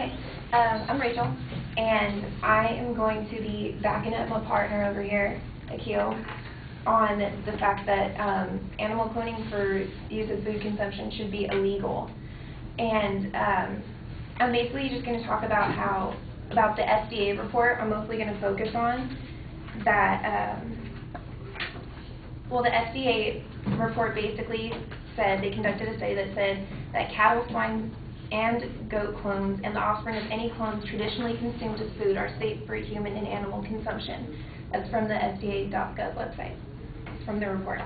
Okay, I'm Rachel, and I am going to be backing up my partner over here, Akil, on the fact that animal cloning for use as food consumption should be illegal. And I'm basically just going to talk about about the FDA report. I'm mostly going to focus on that. Well, the FDA report basically said, they conducted a study that said that cattle, swine, and goat clones and the offspring of any clones traditionally consumed as food are safe for human and animal consumption. That's from the FDA.gov website, from the report.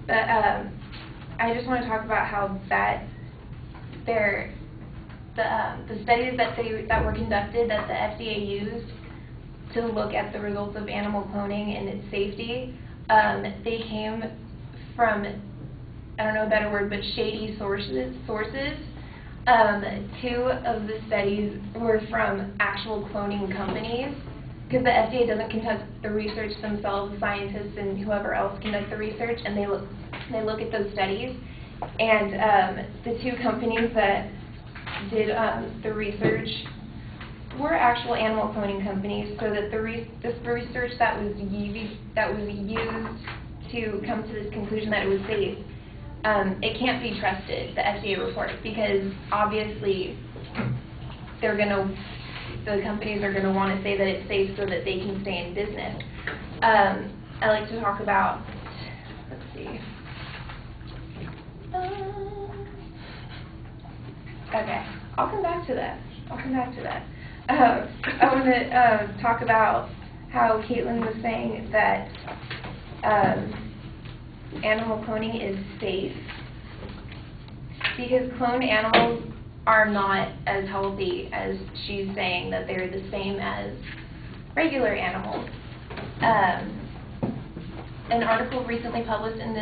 But I just want to talk about how that the studies that were conducted that the FDA used to look at the results of animal cloning and its safety, they came from, I don't know a better word, but shady sources. Two of the studies were from actual cloning companies, because the FDA doesn't conduct the research themselves. Scientists and whoever else conduct the research, and they look at those studies. And the two companies that did the research were actual animal cloning companies, so that the research that was used to come to this conclusion that it was safe, it can't be trusted, the FDA report, because obviously the companies are going to want to say that it's safe so that they can stay in business. I like to talk about, let's see. Okay, I'll come back to that. I want to talk about how Caitlin was saying that animal cloning is safe, because cloned animals are not as healthy as she's saying that they're the same as regular animals. An article recently published in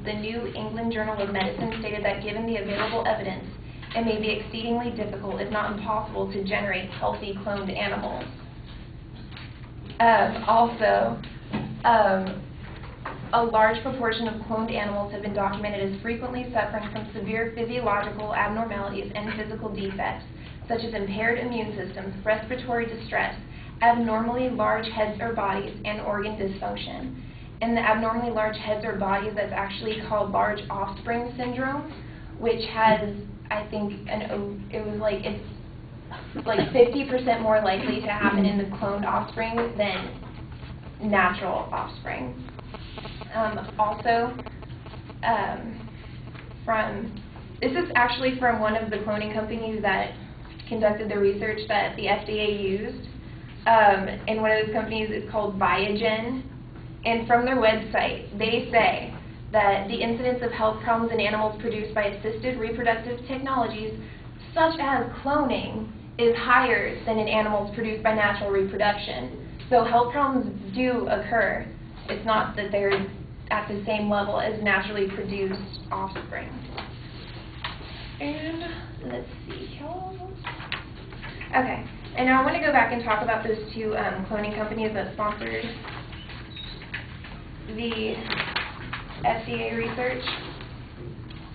the New England Journal of Medicine stated that given the available evidence, it may be exceedingly difficult, if not impossible, to generate healthy cloned animals. A large proportion of cloned animals have been documented as frequently suffering from severe physiological abnormalities and physical defects, such as impaired immune systems, respiratory distress, abnormally large heads or bodies, and organ dysfunction. In the abnormally large heads or bodies, that's actually called large offspring syndrome, which has, I think, it's like 50% more likely to happen in the cloned offspring than natural offspring. This is actually from one of the cloning companies that conducted the research that the FDA used, and one of those companies is called Biogen, and from their website, they say that the incidence of health problems in animals produced by assisted reproductive technologies, such as cloning, is higher than in animals produced by natural reproduction. So health problems do occur. It's not that they're at the same level as naturally produced offspring. And let's see. Okay, and now I want to go back and talk about those two cloning companies that sponsored the FDA research.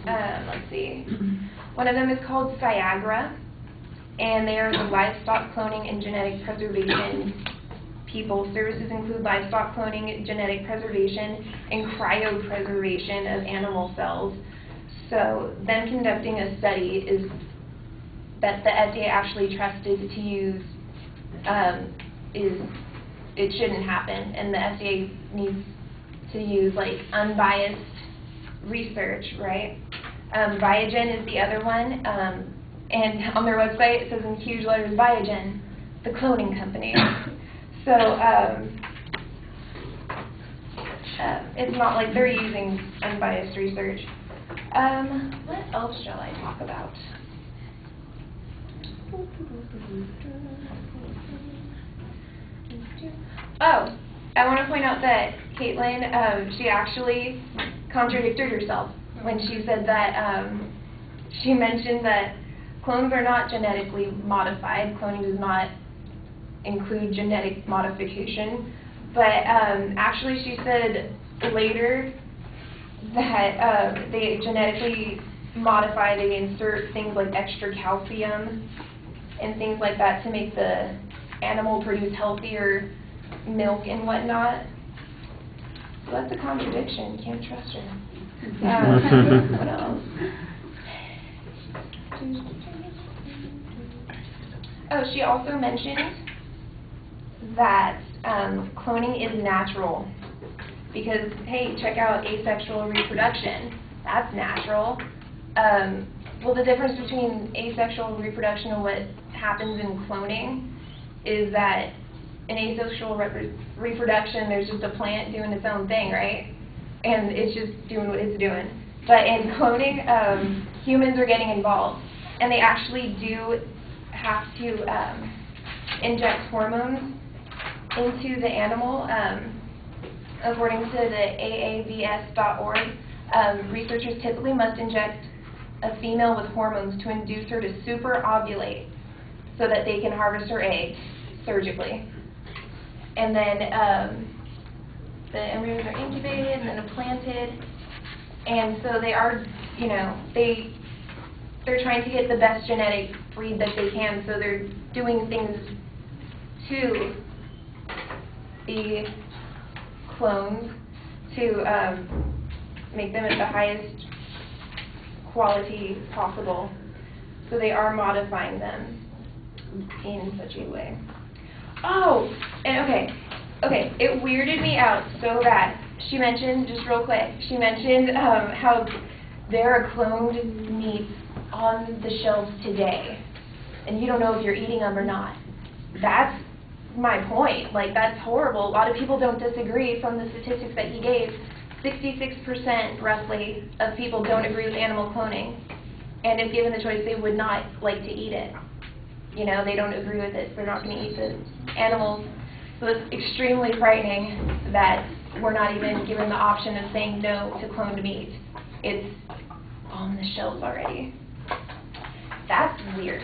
Let's see. One of them is called Viagra, and they are the livestock cloning and genetic preservation people. Services include livestock cloning, genetic preservation, and cryopreservation of animal cells. So them conducting a study is that the FDA actually trusted to use, it shouldn't happen, and the FDA needs to use like unbiased research, right? Biogen is the other one, and on their website it says in huge letters, Biogen, the cloning company. So it's not like they're using unbiased research. What else shall I talk about? Oh, I want to point out that Caitlin, she actually contradicted herself when she said that she mentioned that clones are not genetically modified. Cloning does not include genetic modification, but actually she said later that they genetically modify, they insert things like extra calcium and things like that to make the animal produce healthier milk and whatnot. So that's a contradiction. Can't trust her. What else? Oh, she also mentioned that cloning is natural because, hey, check out asexual reproduction. That's natural. Well, the difference between asexual reproduction and what happens in cloning is that in asexual reproduction, there's just a plant doing its own thing, right? And it's just doing what it's doing. But in cloning, humans are getting involved, and they actually do have to inject hormones into the animal. According to the AAVS.org, researchers typically must inject a female with hormones to induce her to super ovulate so that they can harvest her eggs surgically. And then the embryos are incubated and then implanted. And so they are, you know, they're trying to get the best genetic breed that they can, so they're doing things to the clones to make them at the highest quality possible. So they are modifying them in such a way. Oh, and okay, it weirded me out so bad. She mentioned, just real quick, she mentioned how there are cloned meats on the shelves today, and you don't know if you're eating them or not. That's my point. Like, that's horrible. A lot of people don't disagree from the statistics that he gave. 66% roughly of people don't agree with animal cloning, and if given the choice, they would not like to eat it. You know, they don't agree with it. They're not going to eat the animals. So it's extremely frightening that we're not even given the option of saying no to cloned meat. It's on the shelves already. That's weird.